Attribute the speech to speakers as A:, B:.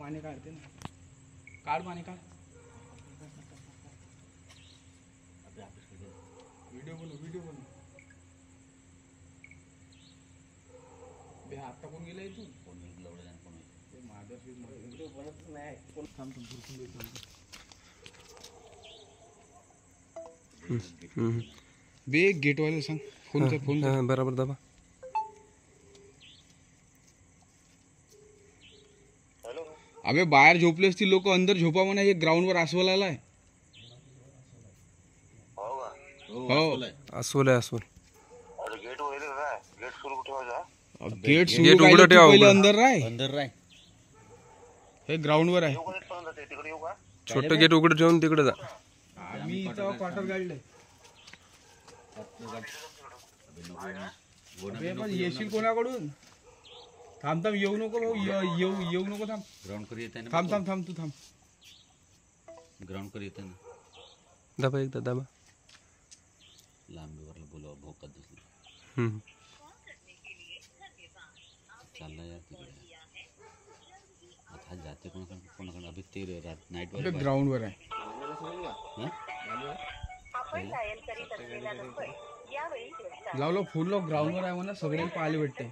A: पाणी काढते ना, काढ पाणी काढ. व्हिडिओ बनव बे. आता कोण गेला इथून? कोण माझा व्हिडिओ बनतच नाही. कोण थांब बे. गेटवाले सांग फोन कर. फोन
B: बराबर दाबा.
A: अबे बाहेर झोपले असतील लोक, अंदर झोपा म्हणा. हे ग्राउंड वर अस्वल आलाय. हो
B: अस्वल आहे अस्वल.
A: गेट उघडं ठेवा. पहिले अंदर राय. हे ग्राउंड वर आहे.
B: छोटं गेट उघडं ठेवून तिकडे जा.
A: आम्ही इथं क्वार्टर गाडलंय. पण येशील कोणाकडून? थांब येऊ नको भाऊ. येऊ नको. थांब.
C: ग्राउंड कर येते ना.
A: थांब तू थांब.
C: ग्राउंड कर येते ना.
B: दाबा एकदा दाबा.
C: लांबीवर बोलवा. भोकात दिसली. चालला यार तिकडे. आता जाते कोणाकडे अभि ते नाईट वर
A: ग्राउंड वर आहे. लाव फुल ग्राउंड वर आहे म्हणा. सगळे पाहायला भेटते.